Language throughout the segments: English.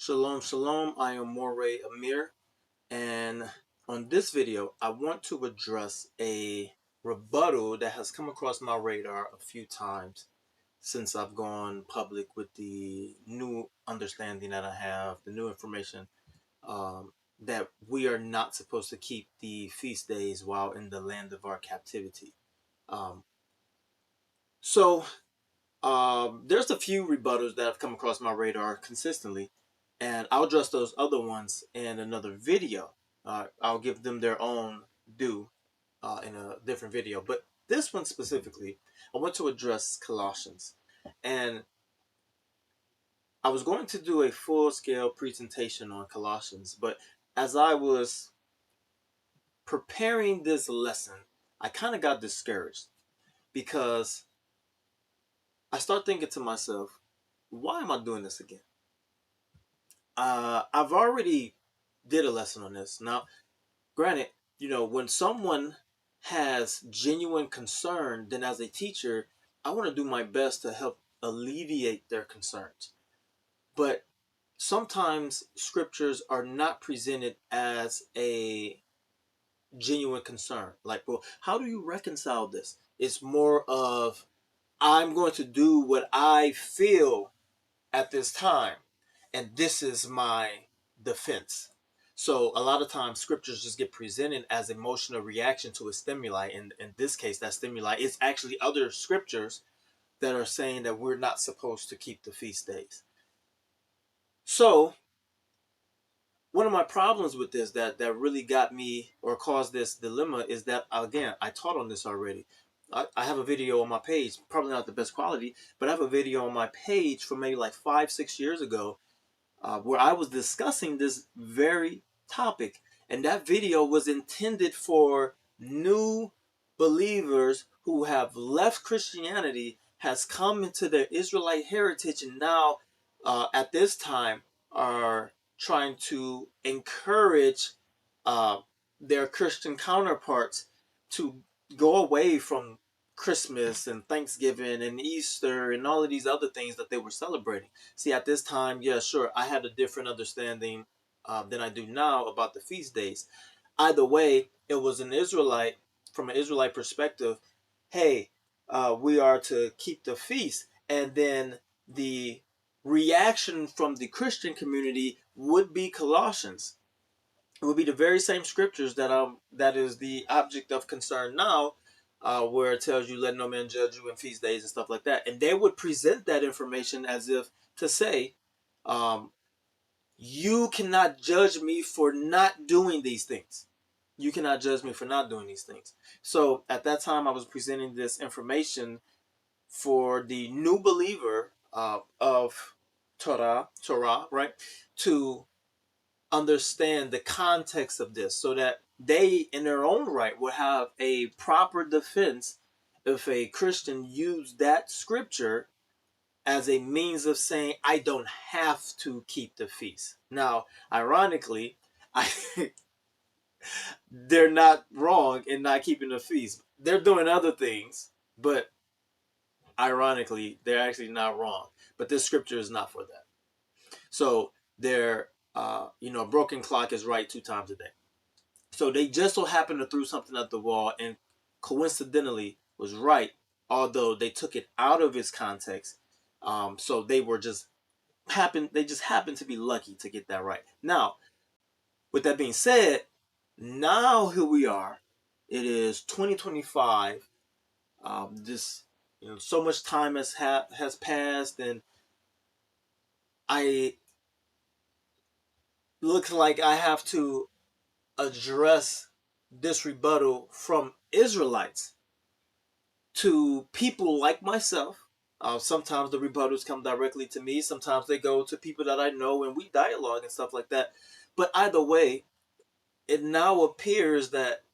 Shalom, shalom. I am Moray Amir, and on this video, I want to address a rebuttal that has come across my radar a few times since I've gone public with the new understanding that I have, the new information that we are not supposed to keep the feast days while in the land of our captivity. Um, so there's a few rebuttals that have come across my radar consistently, and I'll address those other ones in another video. I'll give them their own due in a different video. But this one specifically, I want to address Colossians. And I was going to do a full-scale presentation on Colossians, but as I was preparing this lesson, I kind of got discouraged because I start thinking to myself, why am I doing this again? I've already did a lesson on this. Now, granted, when someone has genuine concern, then as a teacher, I want to do my best to help alleviate their concerns. But sometimes scriptures are not presented as a genuine concern. Like, well, how do you reconcile this? It's more of, I'm going to do what I feel at this time, and this is my defense. So a lot of times scriptures just get presented as emotional reaction to a stimuli. And in this case, that stimuli is actually other scriptures that are saying that we're not supposed to keep the feast days. So one of my problems with this that really got me or caused this dilemma is that, again, I taught on this already. I have a video on my page, probably not the best quality, but I have a video on my page from maybe like 5-6 years ago where I was discussing this very topic. And that video was intended for new believers who have left Christianity, has come into their Israelite heritage, and now at this time are trying to encourage uh, their Christian counterparts to go away from Christmas and Thanksgiving and Easter and all of these other things that they were celebrating. See, at this time, yeah, sure, I had a different understanding than I do now about the feast days. Either way, it was from an Israelite perspective, hey, we are to keep the feast. And then the reaction from the Christian community would be Colossians. It would be the very same scriptures that is the object of concern now, where it tells you, let no man judge you in feast days and stuff like that. And they would present that information as if to say, um, you cannot judge me for not doing these things. You cannot judge me for not doing these things. So at that time, I was presenting this information for the new believer of Torah, right, to understand the context of this so that they, in their own right, would have a proper defense if a Christian used that scripture as a means of saying, I don't have to keep the feast. Now, ironically, they're not wrong in not keeping the feast. They're doing other things, but ironically, they're actually not wrong. But this scripture is not for that. So they're, a broken clock is right 2 times a day. So they just so happened to throw something at the wall and coincidentally was right, although they took it out of its context. So they just happened to be lucky to get that right. Now, with that being said, now here we are. It is 2025. So much time has passed, and I look like I have to address this rebuttal from Israelites to people like myself. Sometimes the rebuttals come directly to me. Sometimes they go to people that I know and we dialogue and stuff like that. But either way, it now appears that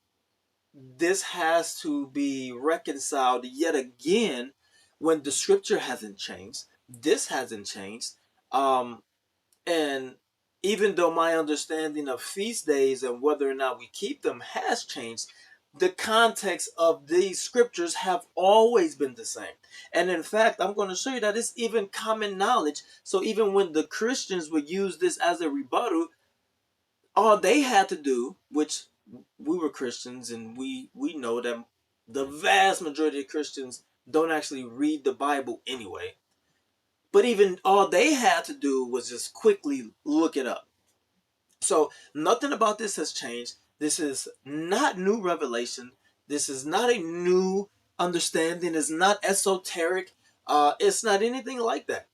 this has to be reconciled yet again when the scripture hasn't changed. This hasn't changed. And even though my understanding of feast days and whether or not we keep them has changed, the context of these scriptures have always been the same. And in fact, I'm going to show you that it's even common knowledge. So even when the Christians would use this as a rebuttal, all they had to do, which we were Christians and we know that the vast majority of Christians don't actually read the Bible anyway. But even all they had to do was just quickly look it up. So nothing about this has changed. This is not new revelation. This is not a new understanding. It's not esoteric. It's not anything like that.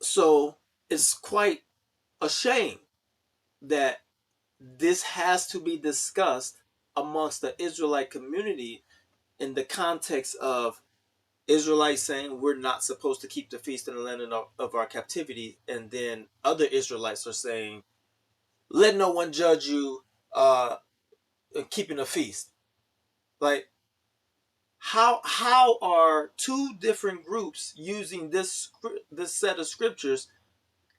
So it's quite a shame that this has to be discussed amongst the Israelite community in the context of Israelites saying we're not supposed to keep the feast in the land of our captivity, and then other Israelites are saying, let no one judge you uh, keeping a feast. Like, how are two different groups using this set of scriptures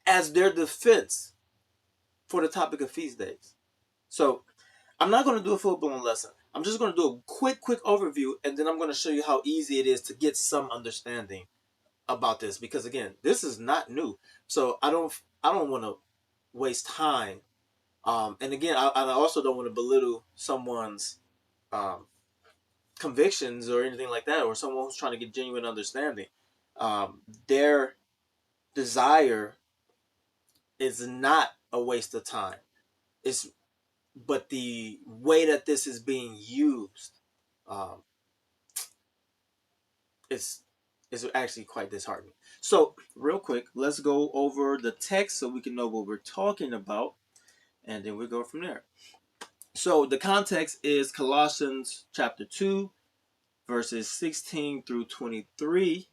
as their defense for the topic of feast days? So I'm not going to do a full-blown lesson. I'm just going to do a quick overview, and then I'm going to show you how easy it is to get some understanding about this, because again, this is not new. So I don't want to waste time. And again, I also don't want to belittle someone's um, convictions or anything like that, or someone who's trying to get genuine understanding. Their desire is not a waste of time. It's but the way that this is being used, um, is actually quite disheartening. So, real quick, let's go over the text so we can know what we're talking about, and then we'll go from there. So, the context is Colossians Chapter 2, verses 16 through 23,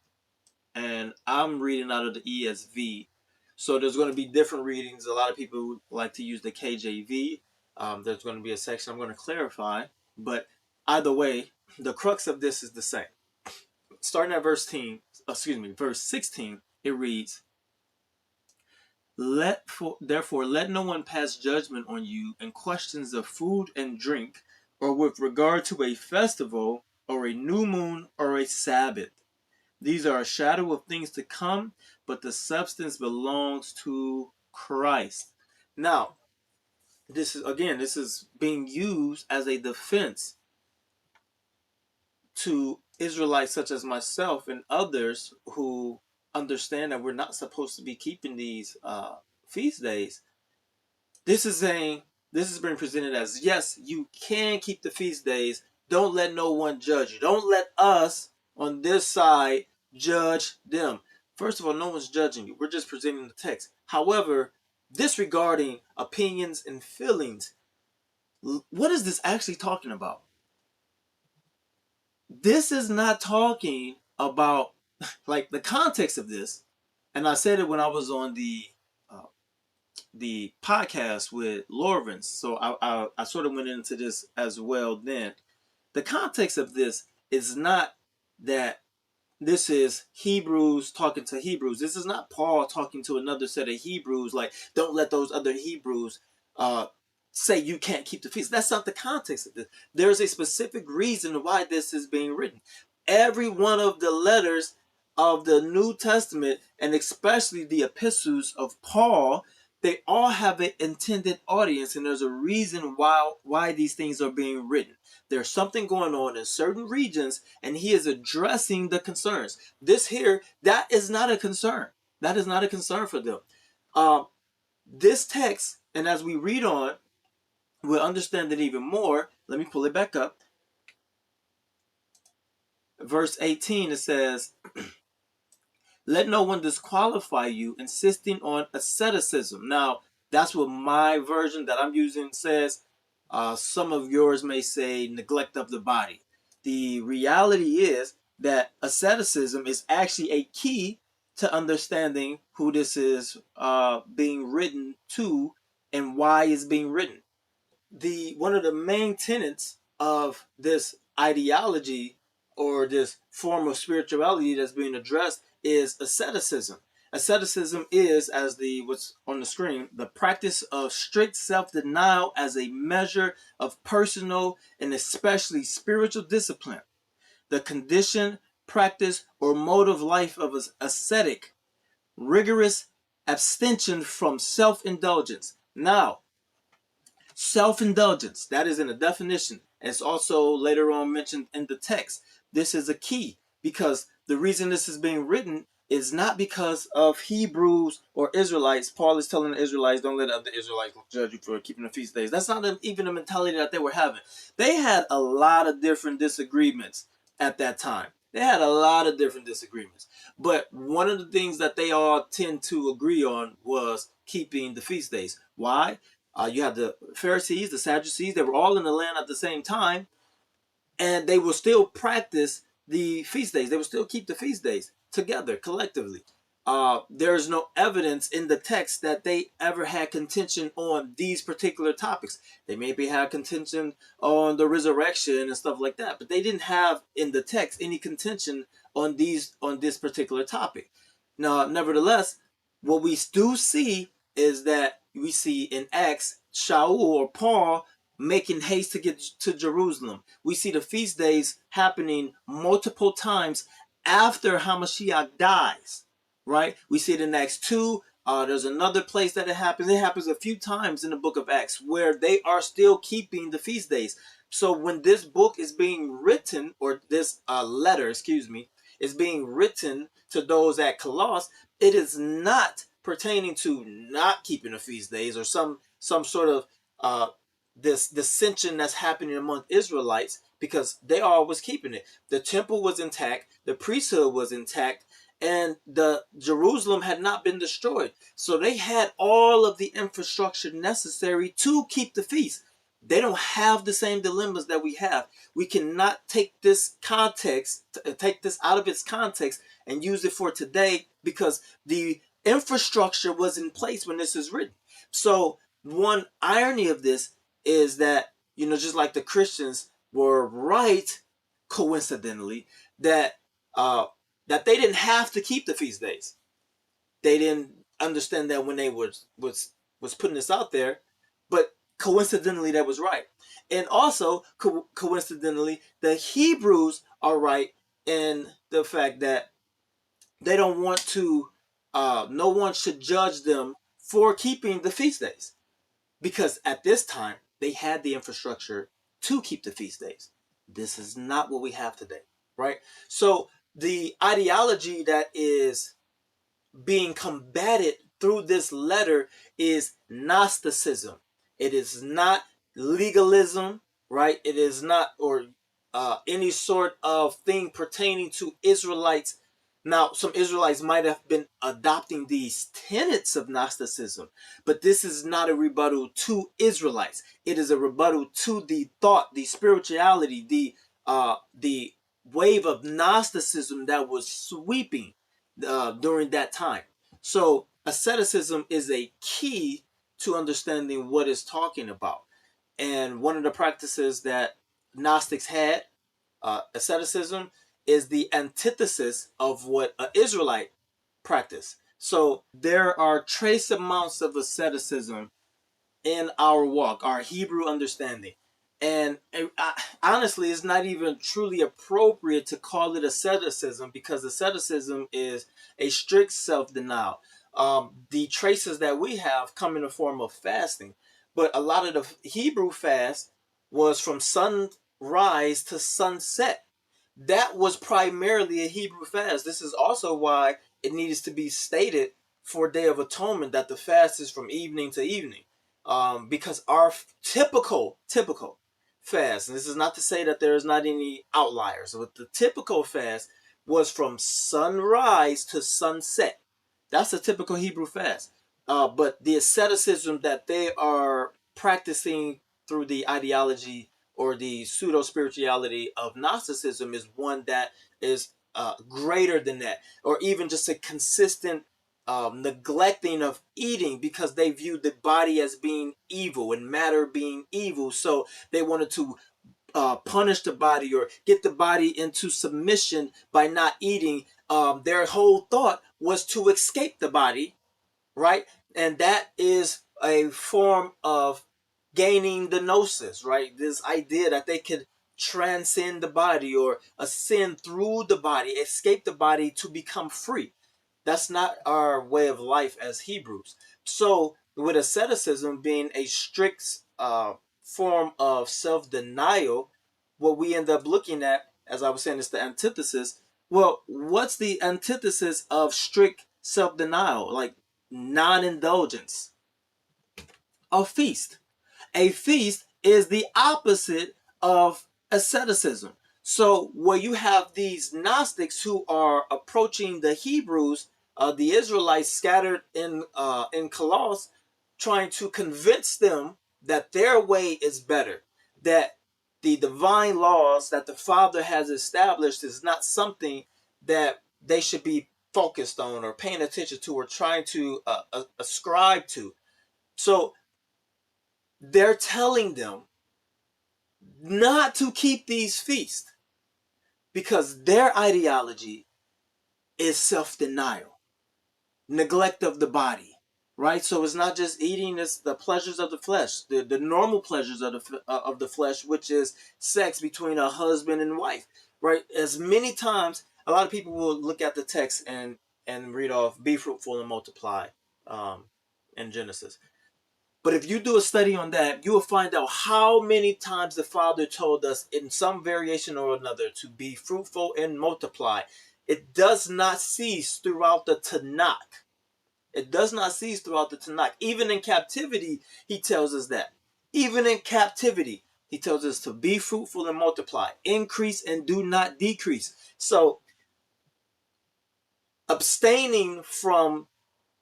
and I'm reading out of the ESV. So, there's going to be different readings. A lot of people like to use the KJV. There's going to be a section I'm going to clarify, but either way, the crux of this is the same. Starting at verse 16, it reads, Therefore let no one pass judgment on you in questions of food and drink, or with regard to a festival, or a new moon, or a Sabbath. These are a shadow of things to come, but the substance belongs to Christ. Now, this is being used as a defense to Israelites such as myself and others who understand that we're not supposed to be keeping these feast days. This is being presented as, yes, you can keep the feast days. Don't let no one judge you. Don't let us on this side judge them. First of all, no one's judging you. We're just presenting the text. However, disregarding opinions and feelings, what is this actually talking about? This is not talking about like the context of this, and I said it when I was on the podcast with Lawrence, so I sort of went into this as well. Then the context of this is not that this is Hebrews talking to Hebrews. This is not Paul talking to another set of Hebrews, like, don't let those other Hebrews uh, say you can't keep the feast. That's not the context of this. There's a specific reason why this is being written. Every one of the letters of the New Testament, and especially the epistles of Paul, they all have an intended audience, and there's a reason why these things are being written. There's something going on in certain regions, and he is addressing the concerns. This here, that is not a concern. That is not a concern for them. This text, and as we read on, we'll understand it even more. Let me pull it back up. Verse 18, it says, let no one disqualify you, insisting on asceticism. Now, that's what my version that I'm using says. Some of yours may say neglect of the body. The reality is that asceticism is actually a key to understanding who this is being written to and why it's being written. One of the main tenets of this ideology or this form of spirituality that's being addressed is asceticism. Asceticism is, as the what's on the screen, the practice of strict self-denial as a measure of personal and especially spiritual discipline. The condition, practice, or mode of life of an ascetic, rigorous abstention from self-indulgence. Now, self-indulgence, that is in the definition. It's also later on mentioned in the text. This is a key because the reason this is being written is not because of Hebrews or Israelites. Paul is telling the Israelites, don't let other Israelites judge you for keeping the feast days. That's not even the mentality that they were having. They had a lot of different disagreements at that time. They had a lot of different disagreements. But one of the things that they all tend to agree on was keeping the feast days. Why? You have the Pharisees, the Sadducees, they were all in the land at the same time, and they will still practice the feast days. They will still keep the feast days together, collectively. There's no evidence in the text that they ever had contention on these particular topics. They maybe had contention on the resurrection and stuff like that, but they didn't have in the text any contention on this particular topic. Now, nevertheless, what we do see is that we see in Acts Shaul or Paul making haste to get to Jerusalem. We see the feast days happening multiple times after Hamashiach dies, right? We see it in Acts 2. There's another place that it happens. It happens a few times in the book of Acts where they are still keeping the feast days. So when this book is being written, or this letter, excuse me, is being written to those at Colossus, it is not pertaining to not keeping the feast days or some sort of this dissension that's happening among Israelites, because they all was keeping it. The temple was intact, the priesthood was intact, and the Jerusalem had not been destroyed. So they had all of the infrastructure necessary to keep the feast. They don't have the same dilemmas that we have. We cannot take this context, take this out of its context and use it for today, because the infrastructure was in place when this is written. So one irony of this is that, just like the Christians were right, coincidentally, that that they didn't have to keep the feast days. They didn't understand that when they was putting this out there, but coincidentally that was right. And also coincidentally, the Hebrews are right in the fact that they don't want to. No one should judge them for keeping the feast days, because at this time they had the infrastructure to keep the feast days. This is not what we have today, right? So the ideology that is being combated through this letter is Gnosticism. It is not legalism, right? It is not, or any sort of thing pertaining to Israelites. Now, some Israelites might have been adopting these tenets of Gnosticism, but this is not a rebuttal to Israelites. It is a rebuttal to the thought, the spirituality, the wave of Gnosticism that was sweeping during that time. So asceticism is a key to understanding what it's talking about. And one of the practices that Gnostics had, asceticism, is the antithesis of what an Israelite practiced. So there are trace amounts of asceticism in our walk, our Hebrew understanding. And honestly, it's not even truly appropriate to call it asceticism, because asceticism is a strict self-denial. The traces that we have come in the form of fasting, but a lot of the Hebrew fast was from sunrise to sunset. That was primarily a Hebrew fast. This is also why it needs to be stated for Day of Atonement that the fast is from evening to evening, because our typical fast, and this is not to say that there is not any outliers, but the typical fast was from sunrise to sunset. That's a typical Hebrew fast. But the asceticism that they are practicing through the ideology or the pseudo spirituality of Gnosticism is one that is greater than that, or even just a consistent neglecting of eating, because they viewed the body as being evil and matter being evil. So they wanted to punish the body or get the body into submission by not eating. Their whole thought was to escape the body, right? And that is a form of gaining the gnosis, right? This idea that they could transcend the body or ascend through the body, escape the body to become free. That's not our way of life as Hebrews. So, with asceticism being a strict form of self denial, what we end up looking at, as I was saying, is the antithesis. Well, what's the antithesis of strict self denial? Like non indulgence? A feast. A feast is the opposite of asceticism. So where you have these Gnostics who are approaching the Hebrews, the Israelites scattered in Colossus, trying to convince them that their way is better, that the divine laws that the Father has established is not something that they should be focused on or paying attention to or trying to ascribe to. So they're telling them not to keep these feasts because their ideology is self-denial, neglect of the body, right? So it's not just eating; it's the pleasures of the flesh, the normal pleasures of the flesh, which is sex between a husband and wife, right? As many times, a lot of people will look at the text and read off, "Be fruitful and multiply," um, in Genesis. But if you do a study on that, you will find out how many times the Father told us in some variation or another to be fruitful and multiply. It does not cease throughout the Tanakh. It does not cease throughout the Tanakh. Even in captivity, he tells us that. Even in captivity, he tells us to be fruitful and multiply, increase and do not decrease. So, abstaining from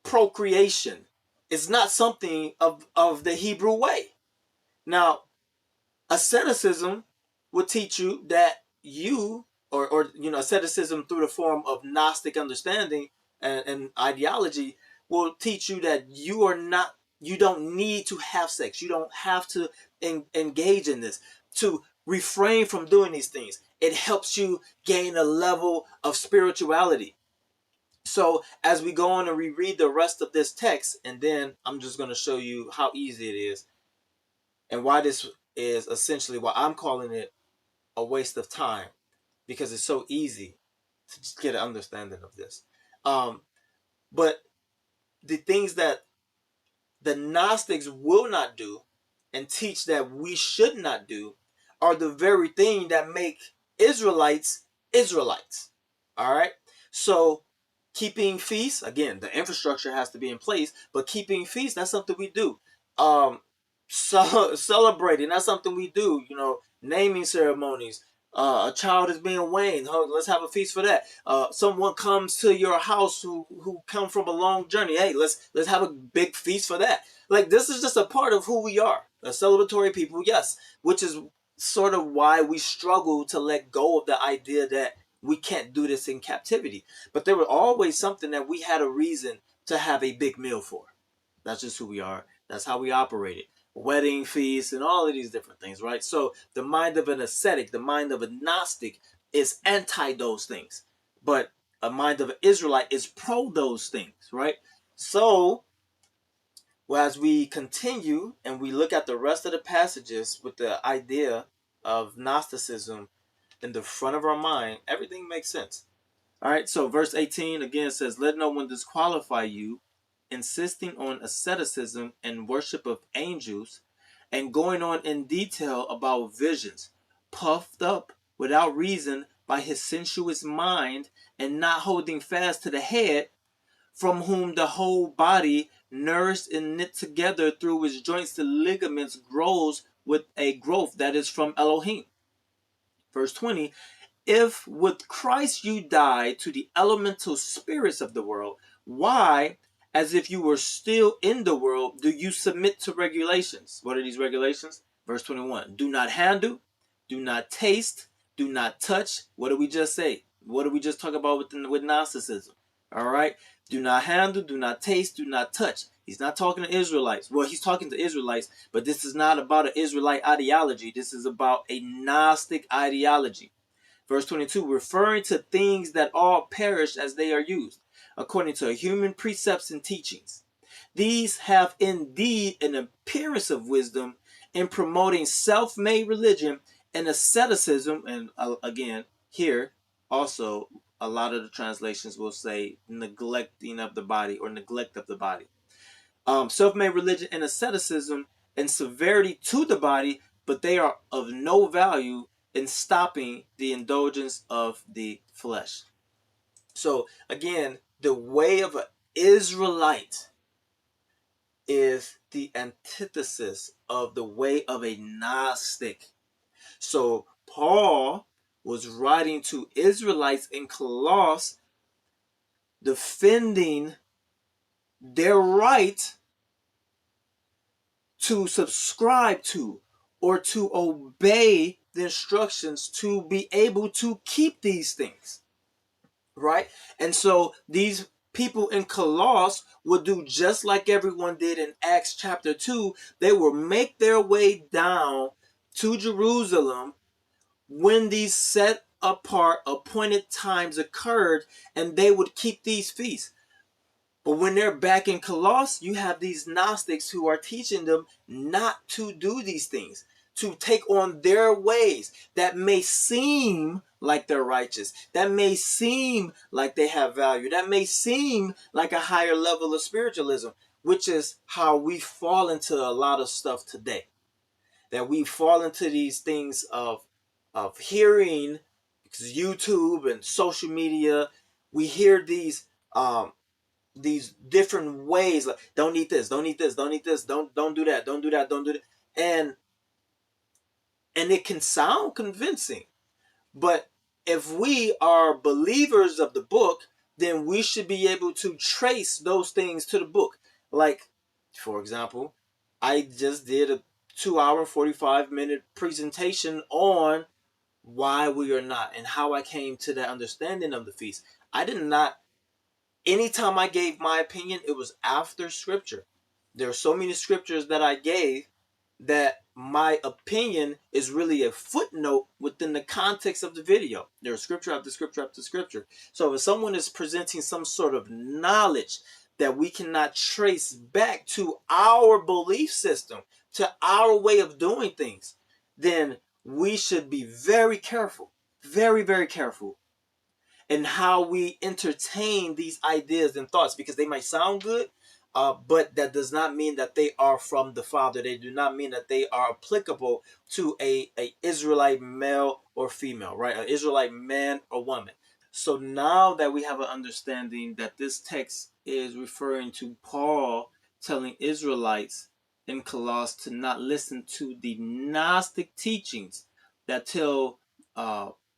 procreation is not something of the Hebrew way. Now, asceticism will teach you that asceticism through the form of Gnostic understanding and ideology will teach you that you don't need to have sex. You don't have to engage in this to refrain from doing these things. It helps you gain a level of spirituality. So as we go on and reread the rest of this text, and then I'm just going to show you how easy it is and why this is essentially why I'm calling it a waste of time, because it's so easy to just get an understanding of this. But the things that the Gnostics will not do and teach that we should not do are the very thing that make Israelites Israelites. All right. So keeping feasts, again, the infrastructure has to be in place, but keeping feasts, that's something we do. Celebrating, that's something we do. Naming ceremonies. A child is being weaned. Let's have a feast for that. Someone comes to your house who come from a long journey. Hey, let's have a big feast for that. Like, this is just a part of who we are, a celebratory people. Yes, which is sort of why we struggle to let go of the idea that we can't do this in captivity. But there was always something that we had a reason to have a big meal for. That's just who we are. That's how we operated. Wedding feasts and all of these different things, right? So the mind of an ascetic, the mind of a Gnostic is anti those things. But a mind of an Israelite is pro those things, right? So, well, as we continue and we look at the rest of the passages with the idea of Gnosticism in the front of our mind, everything makes sense. All right, so verse 18 again says, "Let no one disqualify you, insisting on asceticism and worship of angels, and going on in detail about visions, puffed up without reason by his sensuous mind, and not holding fast to the head, from whom the whole body, nourished and knit together through its joints to ligaments, grows with a growth that is from Elohim." Verse 20, "If with Christ you died to the elemental spirits of the world, why, as if you were still in the world, do you submit to regulations?" What are these regulations? Verse 21, "Do not handle, do not taste, do not touch." What did we just say? What did we just talk about with Gnosticism? All right. Do not handle, do not taste, do not touch. He's not talking to Israelites. Well, he's talking to Israelites, but this is not about an Israelite ideology. This is about a Gnostic ideology. Verse 22, referring to things that all perish as they are used, according to human precepts and teachings. These have indeed an appearance of wisdom in promoting self-made religion and asceticism. And again, here also a lot of the translations will say neglecting of the body or neglect of the body. Self-made religion and asceticism and severity to the body, but they are of no value in stopping the indulgence of the flesh. So again, the way of an Israelite is the antithesis of the way of a Gnostic. So Paul was writing to Israelites in Colossus, defending their right to subscribe to or to obey the instructions to be able to keep these things, right? And so these people in Colossus would do just like everyone did in Acts chapter 2. They would make their way down to Jerusalem when these set apart appointed times occurred, and they would keep these feasts. But when they're back in Colossus, you have these Gnostics who are teaching them not to do these things, to take on their ways that may seem like they're righteous, that may seem like they have value, that may seem like a higher level of spiritualism, which is how we fall into a lot of stuff today. That we fall into these things of hearing, because YouTube and social media, we hear these different ways, like don't eat this, don't eat this, don't eat this, don't do that, don't do that, don't do that. And it can sound convincing, but if we are believers of the book, then we should be able to trace those things to the book. Like, for example, I just did a 2 hour 45-minute presentation on why we are not and how I came to that understanding of the feast. I did not Anytime I gave my opinion, it was after scripture. There are so many scriptures that I gave that my opinion is really a footnote within the context of the video. There is scripture after scripture after scripture. So if someone is presenting some sort of knowledge that we cannot trace back to our belief system, to our way of doing things, then we should be very careful, very, very careful and how we entertain these ideas and thoughts, because they might sound good, but that does not mean that they are from the Father. They do not mean that they are applicable to a Israelite male or female, right? An Israelite man or woman. So now that we have an understanding that this text is referring to Paul telling Israelites in Colossus to not listen to the Gnostic teachings that tell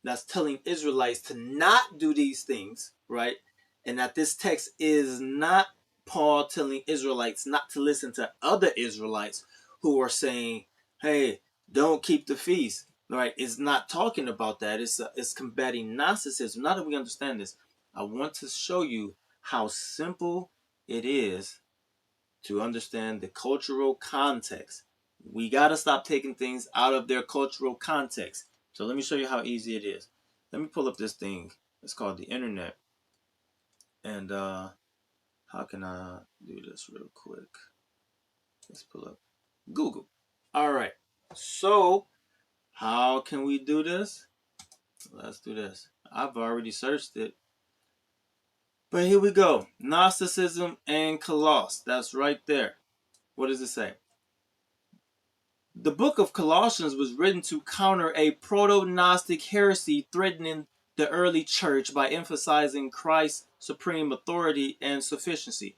that's telling Israelites to not do these things, right? And that this text is not Paul telling Israelites not to listen to other Israelites who are saying, hey, don't keep the feast, right? It's not talking about that. It's combating Gnosticism. Now that we understand this, I want to show you how simple it is to understand the cultural context. We got to stop taking things out of their cultural context. So let me show you how easy it is. Let me pull up this thing. It's called the internet. And how can I do this real quick? Let's pull up Google. All right. So how can we do this? Let's do this. I've already searched it. But here we go. Gnosticism and Colossus. That's right there. What does it say? The book of Colossians was written to counter a proto-Gnostic heresy threatening the early church by emphasizing Christ's supreme authority and sufficiency.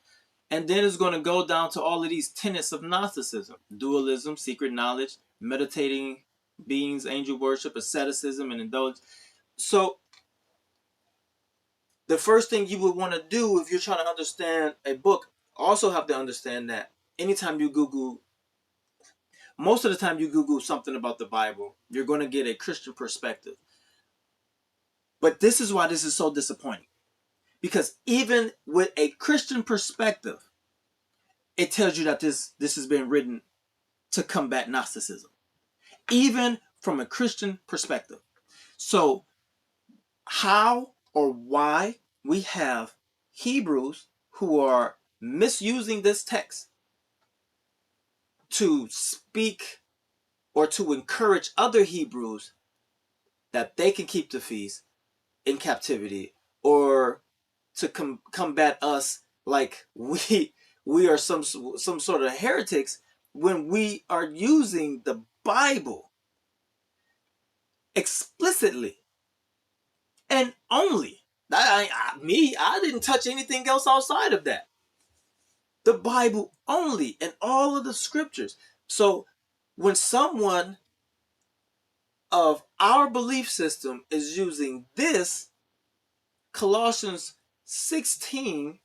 And then it's going to go down to all of these tenets of Gnosticism: dualism, secret knowledge, meditating beings, angel worship, asceticism, and indulgence. So the first thing you would want to do if you're trying to understand a book, also have to understand that anytime you Google, most of the time you Google something about the Bible, you're going to get a Christian perspective. But this is why this is so disappointing. Because even with a Christian perspective, it tells you that this has been written to combat Gnosticism. Even from a Christian perspective. So how or why we have Hebrews who are misusing this text to speak or to encourage other Hebrews that they can keep the feast in captivity, or to combat us like we are some sort of heretics when we are using the Bible explicitly and only. I didn't touch anything else outside of that. The Bible only and all of the scriptures. So when someone of our belief system is using this Colossians 16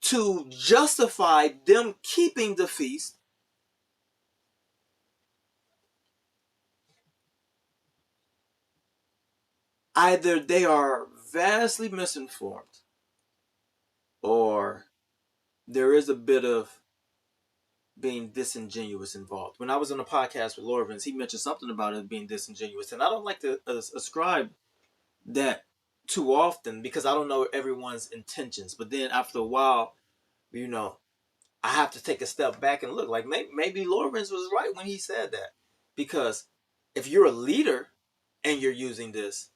to justify them keeping the feast, either they are vastly misinformed or there is a bit of being disingenuous involved. When I was on a podcast with Lorvins, he mentioned something about it being disingenuous, and I don't like to ascribe that too often because I don't know everyone's intentions. But then after a while, you know, I have to take a step back and look. Like maybe Lawrence was right when he said that, because if you're a leader and you're using this,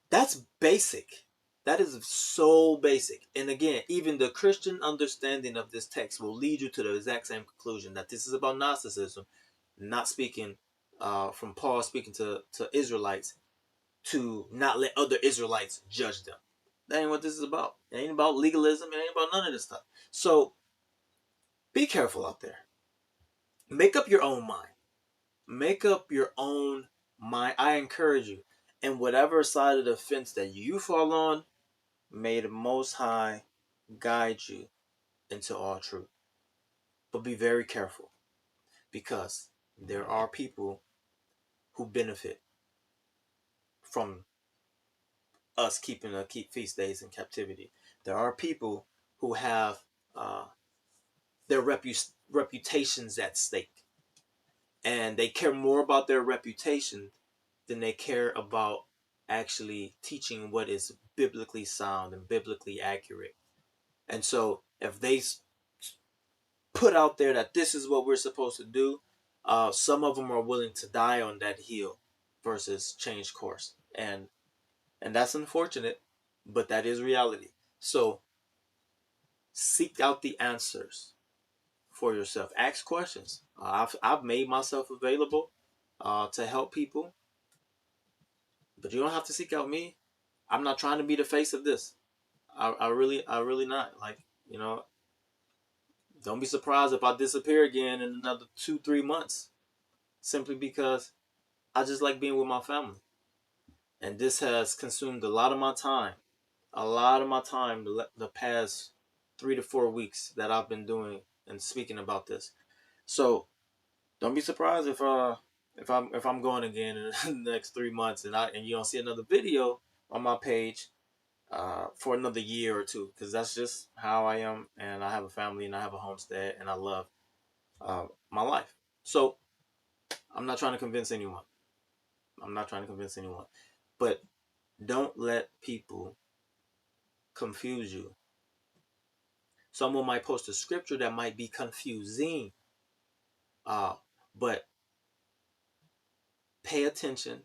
that's basic. That is so basic. And again, even the Christian understanding of this text will lead you to the exact same conclusion that this is about Gnosticism, not speaking from Paul speaking to Israelites to not let other Israelites judge them. That ain't what this is about. It ain't about legalism. It ain't about none of this stuff. So be careful out there. Make up your own mind. Make up your own mind. I encourage you. And whatever side of the fence that you fall on, may the Most High guide you into all truth. But be very careful, because there are people who benefit from us keep feast days in captivity. There are people who have uh, their reputations at stake, and they care more about their reputation than they care about actually teaching what is biblically sound and biblically accurate. And so if they put out there that this is what we're supposed to do, some of them are willing to die on that hill versus change course. And that's unfortunate, but that is reality. So seek out the answers for yourself. Ask questions. I've made myself available to help people, but you don't have to seek out me. I'm not trying to be the face of this. I really not. Like, you know, don't be surprised if I disappear again in another 2-3 months, simply because I just like being with my family. And this has consumed a lot of my time the past 3 to 4 weeks that I've been doing and speaking about this. So don't be surprised if I'm going again in the next 3 months and you don't see another video on my page for another year or two, because that's just how I am, and I have a family and I have a homestead and I love my life. So I'm not trying to convince anyone. I'm not trying to convince anyone, but don't let people confuse you. Someone might post a scripture that might be confusing, but pay attention.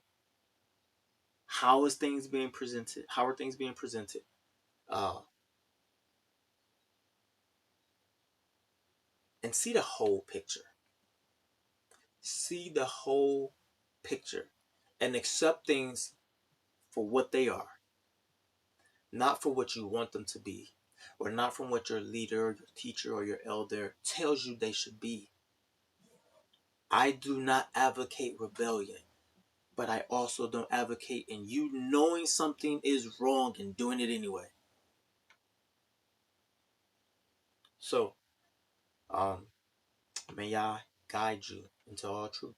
How is things being presented? How are things being presented? Uh, and see the whole picture. See the whole picture and accept things for what they are, not for what you want them to be, or not from what your leader, your teacher, or your elder tells you they should be. I do not advocate rebellion, but I also don't advocate in you knowing something is wrong and doing it anyway. So, may I guide you into all truth.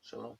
Shalom.